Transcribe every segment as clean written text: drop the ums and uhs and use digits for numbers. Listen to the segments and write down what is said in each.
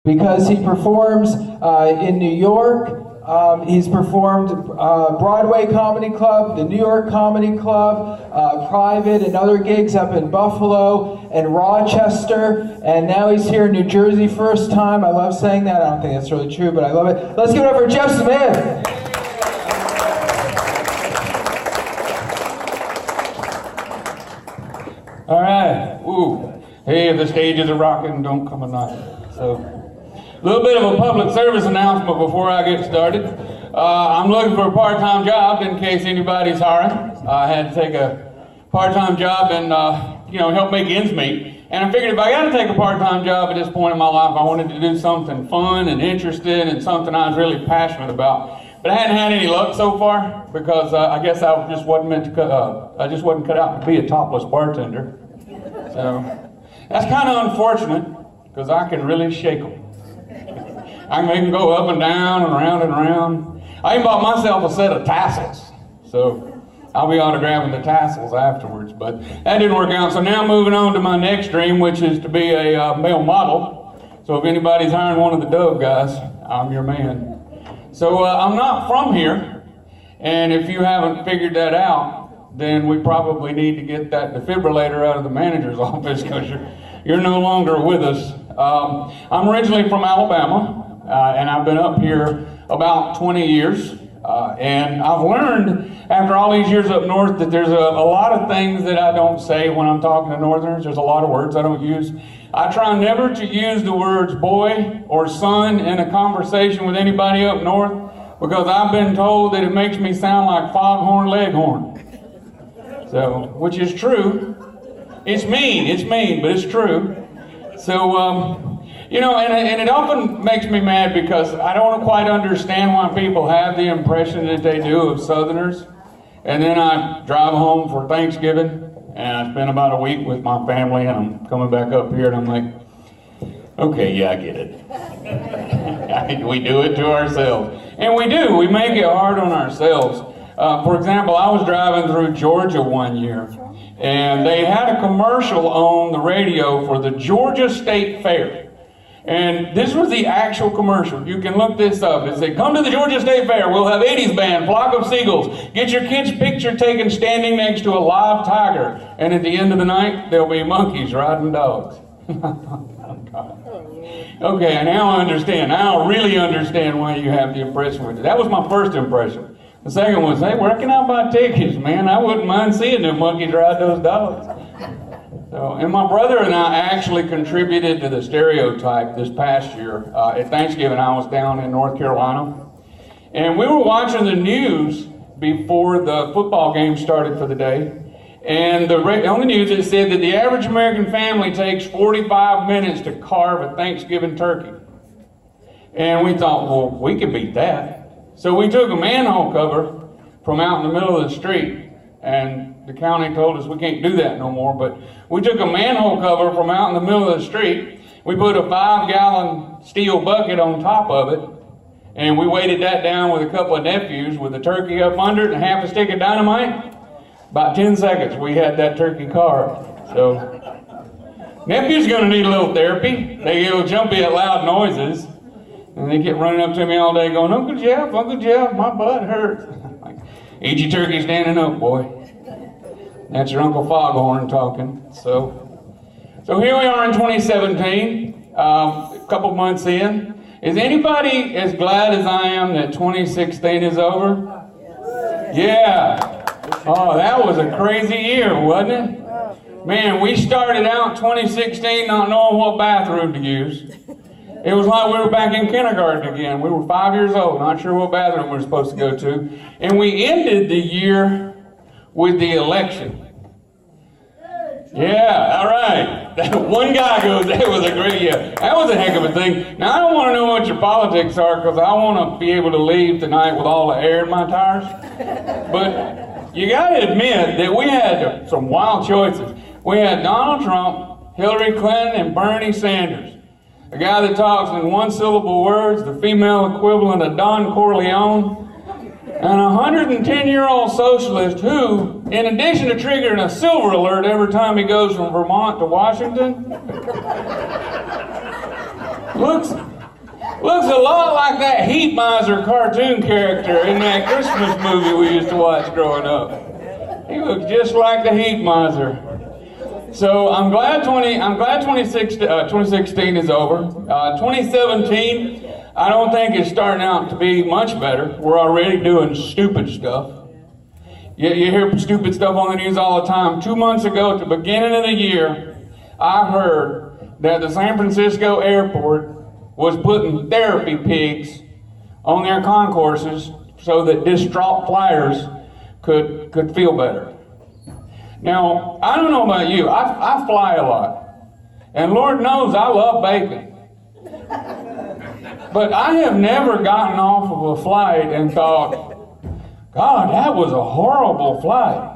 because he performs in New York. He's performed Broadway Comedy Club, the New York Comedy Club, private and other gigs up in Buffalo and Rochester, and now he's here in New Jersey first time. I love saying that. I don't think that's really true, but I love it. Let's give it up for Jeff Smith. All right. Ooh. Hey, if the stages are rocking, don't come a knocking. So, a little bit of a public service announcement before I get started. I'm looking for a part-time job in case anybody's hiring. I had to take a part-time job and help make ends meet. And I figured if I got to take a part-time job at this point in my life, I wanted to do something fun and interesting and something I was really passionate about. But I hadn't had any luck so far because I guess I just wasn't meant to I just wasn't cut out to be a topless bartender. So that's kind of unfortunate because I can really shake them. I can make them go up and down and around and around. I even bought myself a set of tassels. So I'll be autographing the tassels afterwards, but that didn't work out. So now moving on to my next dream, which is to be a male model. So if anybody's hiring one of the Dove guys, I'm your man. So I'm not from here, and if you haven't figured that out, then we probably need to get that defibrillator out of the manager's office because you're no longer with us. I'm originally from Alabama, and I've been up here about 20 years, and I've learned after all these years up north that there's a lot of things that I don't say when I'm talking to Northerners. There's a lot of words I don't use. I try never to use the words boy or son in a conversation with anybody up north because I've been told that it makes me sound like Foghorn Leghorn. So, which is true. It's mean, but it's true. So, and it often makes me mad because I don't quite understand why people have the impression that they do of Southerners. And then I drive home for Thanksgiving, and I spend about a week with my family, and I'm coming back up here, and I'm like, okay, yeah, I get it. We do it to ourselves. And we do. We make it hard on ourselves. For example, I was driving through Georgia one year, and they had a commercial on the radio for the Georgia State Fair. And this was the actual commercial. You can look this up. It said, come to the Georgia State Fair. We'll have 80s band, Flock of Seagulls. Get your kid's picture taken standing next to a live tiger. And at the end of the night, there'll be monkeys riding dogs. Okay, now I understand. Now I really understand why you have the impression with it. That was my first impression. The second was, hey, where can I buy tickets, man? I wouldn't mind seeing them monkeys ride those dogs. So, and my brother and I actually contributed to the stereotype this past year. At Thanksgiving, I was down in North Carolina, and we were watching the news before the football game started for the day. And on the news, it said that the average American family takes 45 minutes to carve a Thanksgiving turkey. And we thought, well, we could beat that. So we took a manhole cover from out in the middle of the street, and the county told us we can't do that no more, but we took a manhole cover from out in the middle of the street, we put a 5-gallon steel bucket on top of it, and we weighted that down with a couple of nephews with a turkey up under it and half a stick of dynamite. About 10 seconds we had that turkey carved. So nephew's gonna need a little therapy. They get a little jumpy at loud noises, and they kept running up to me all day going, Uncle Jeff, my butt hurts. Like, eat your turkey standing up, boy. That's your Uncle Foghorn talking. So here we are in 2017, a couple months in. Is anybody as glad as I am that 2016 is over? Yeah. Oh, that was a crazy year, wasn't it? Man, we started out 2016 not knowing what bathroom to use. It was like we were back in kindergarten again. We were 5 years old, not sure what bathroom we were supposed to go to. And we ended the year with the election. Yeah, all right. That one guy goes, that was a great year. That was a heck of a thing. Now, I don't want to know what your politics are because I want to be able to leave tonight with all the air in my tires. But you got to admit that we had some wild choices. We had Donald Trump, Hillary Clinton, and Bernie Sanders. A guy that talks in one-syllable words, the female equivalent of Don Corleone, and a 110-year-old socialist who, in addition to triggering a silver alert every time he goes from Vermont to Washington, Looks a lot like that Heat Miser cartoon character in that Christmas movie we used to watch growing up. He looks just like the Heat Miser. So I'm glad 2016 is over. 2017, I don't think it's starting out to be much better. We're already doing stupid stuff. You hear stupid stuff on the news all the time. 2 months ago, at the beginning of the year, I heard that the San Francisco airport was putting therapy pigs on their concourses so that distraught flyers could feel better. Now, I don't know about you, I fly a lot. And Lord knows I love bacon. But I have never gotten off of a flight and thought, God, that was a horrible flight.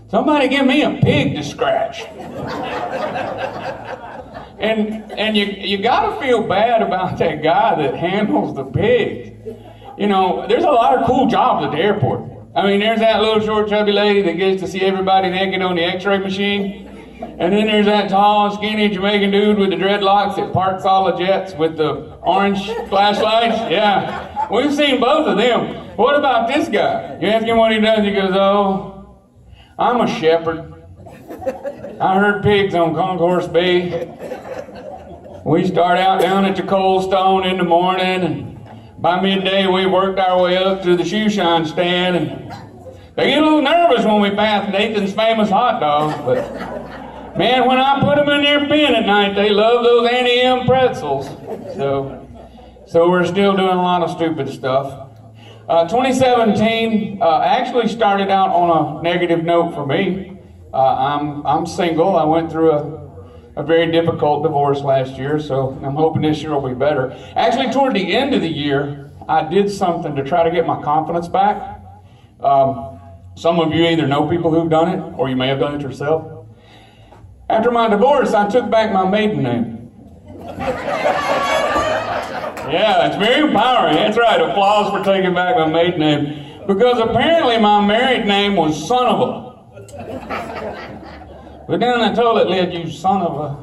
Somebody give me a pig to scratch. And you gotta feel bad about that guy that handles the pigs. You know, there's a lot of cool jobs at the airport. I mean, there's that little short chubby lady that gets to see everybody naked on the x-ray machine. And then there's that tall, skinny Jamaican dude with the dreadlocks that parks all the jets with the orange flashlights. Yeah, we've seen both of them. What about this guy? You ask him what he does, he goes, oh, I'm a shepherd. I herd pigs on Concourse Bay. We start out down at the Cold Stone in the morning, and by midday we worked our way up to the shoe shine stand, and they get a little nervous when we pass Nathan's famous hot dogs, but man, when I put them in their pen at night, they love those Annie M pretzels. So we're still doing a lot of stupid stuff. 2017 actually started out on a negative note for me. I'm single. I went through a very difficult divorce last year, so I'm hoping this year will be better. Actually, toward the end of the year, I did something to try to get my confidence back. Some of you either know people who've done it, or you may have done it yourself. After my divorce, I took back my maiden name. Yeah, it's very empowering. That's right, applause for taking back my maiden name. Because apparently my married name was Son of a. But then the toilet lid, you son of a.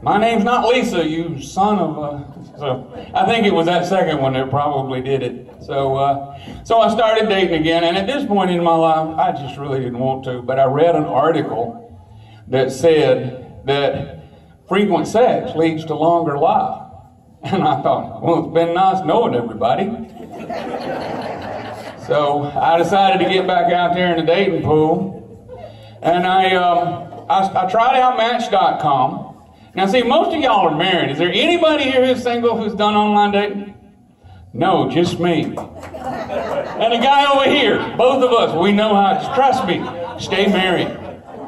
My name's not Lisa, you son of a. So I think it was that second one that probably did it. So I started dating again, and at this point in my life, I just really didn't want to, but I read an article that said that frequent sex leads to longer life. And I thought, well, it's been nice knowing everybody. So I decided to get back out there in the dating pool. And I tried out Match.com. Now see, most of y'all are married. Is there anybody here who's single who's done online dating? No, just me. And the guy over here, both of us, we know how to, trust me, stay married.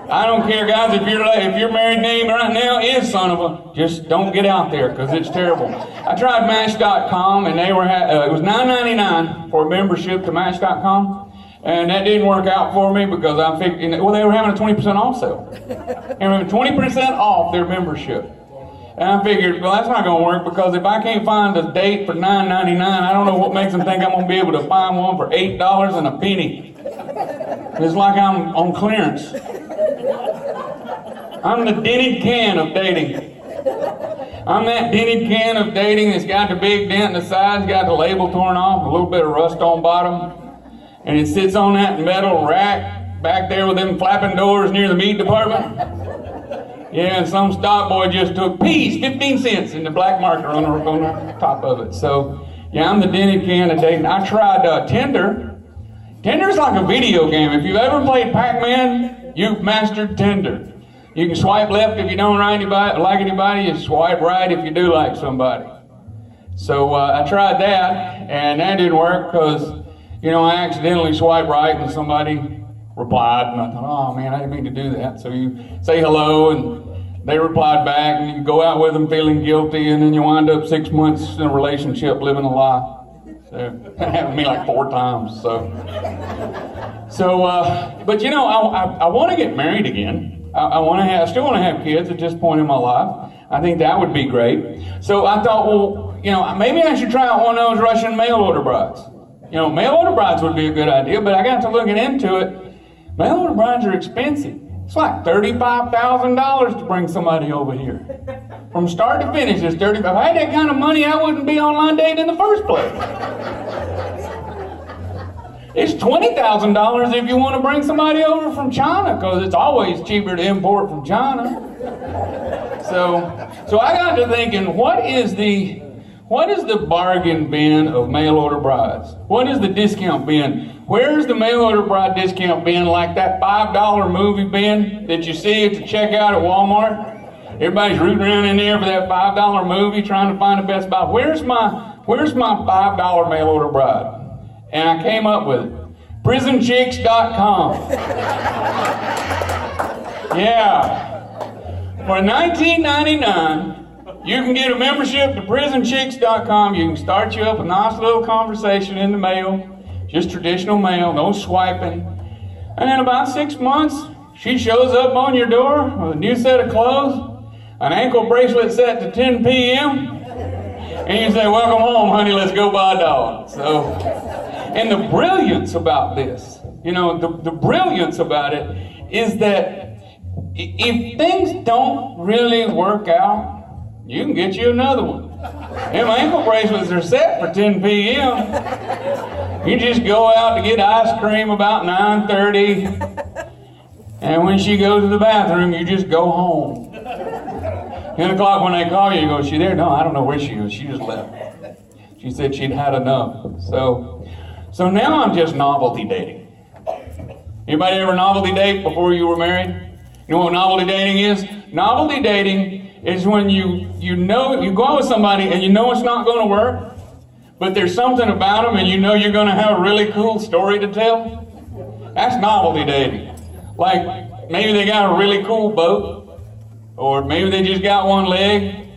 I don't care, guys, if your married name right now is Son of a, just don't get out there, because it's terrible. I tried Match.com, and they were it was $9.99 for a membership to Match.com, and that didn't work out for me because I figured, well, they were having a 20% off sale. They were having 20% off their membership. And I figured, well, that's not going to work, because if I can't find a date for $9.99, I don't know what makes them think I'm going to be able to find one for $8 and a penny. It's like I'm on clearance. I'm the dented can of dating. I'm that dented can of dating that's got the big dent in the sides, got the label torn off, a little bit of rust on bottom, and it sits on that metal rack back there with them flapping doors near the meat department. Yeah, and some stock boy just took peas, 15 cents, in the black marker on the top of it. So, yeah, I'm the dented can of dating. I tried Tinder. Tinder's like a video game. If you've ever played Pac-Man, you've mastered Tinder. You can swipe left if you don't like anybody, you swipe right if you do like somebody. So I tried that, and that didn't work because, you know, I accidentally swiped right and somebody replied, and I thought, oh man, I didn't mean to do that. So you say hello, and they replied back, and you go out with them feeling guilty, and then you wind up 6 months in a relationship living a lie. So that happened to me like 4 times. But you know, I want to get married again. I still want to have kids at this point in my life. I think that would be great. So I thought, well, you know, maybe I should try out one of those Russian mail order brides. You know, mail order brides would be a good idea, but I got to looking into it. Mail order brides are expensive. It's like $35,000 to bring somebody over here. From start to finish, it's 35. If I had that kind of money, I wouldn't be online dating in the first place. It's $20,000 if you want to bring somebody over from China, because it's always cheaper to import from China. So I got to thinking, what is the bargain bin of mail order brides? What is the discount bin? Where's the mail order bride discount bin, like that $5 movie bin that you see at the checkout at Walmart? Everybody's rooting around in there for that $5 movie, trying to find the best buy. Where's my $5 mail order bride? And I came up with it. PrisonChicks.com. Yeah. For $19.99, you can get a membership to PrisonChicks.com. You can start you up a nice little conversation in the mail. Just traditional mail, no swiping. And in about 6 months, she shows up on your door with a new set of clothes, an ankle bracelet set to 10 p.m., and you say, welcome home, honey, let's go buy a dog. So, and the brilliance about this, the brilliance about it is that if things don't really work out, you can get you another one. Them ankle bracelets are set for 10 p.m. You just go out to get ice cream about 9:30, and when she goes to the bathroom, you just go home. 10 o'clock when they call you, you go, is she there? No, I don't know where she is. She just left. She said she'd had enough. So now I'm just novelty dating. Anybody ever novelty date before you were married? You know what novelty dating is? Novelty dating is when you go out with somebody and you know it's not going to work, but there's something about them and you know you're going to have a really cool story to tell. That's novelty dating. Like maybe they got a really cool boat, or maybe they just got one leg,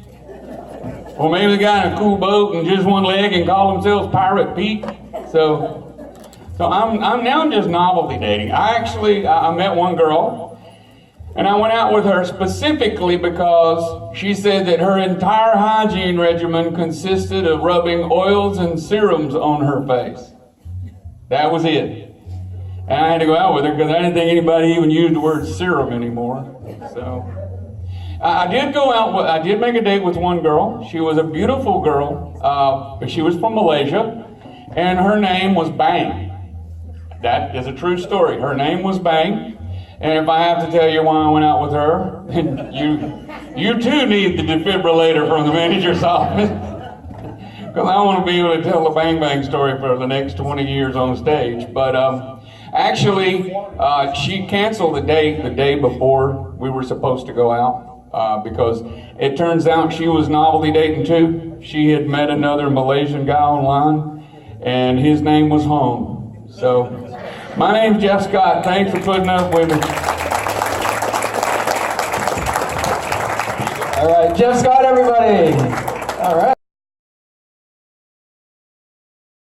or maybe they got a cool boat and just one leg and call themselves Pirate Pete. So I'm now just novelty dating. I met one girl, and I went out with her specifically because she said that her entire hygiene regimen consisted of rubbing oils and serums on her face. That was it. And I had to go out with her because I didn't think anybody even used the word serum anymore. So I did make a date with one girl. She was a beautiful girl, but she was from Malaysia, and her name was Bang. That is a true story. Her name was Bang. And if I have to tell you why I went out with her, then you too need the defibrillator from the manager's office. Because I want to be able to tell the Bang Bang story for the next 20 years on stage. But actually, she canceled the date the day before we were supposed to go out. Because it turns out she was novelty dating too. She had met another Malaysian guy online, and his name was Hong. So, my name's Jeff Scott. Thanks for putting up with me. All right, Jeff Scott, everybody. All right.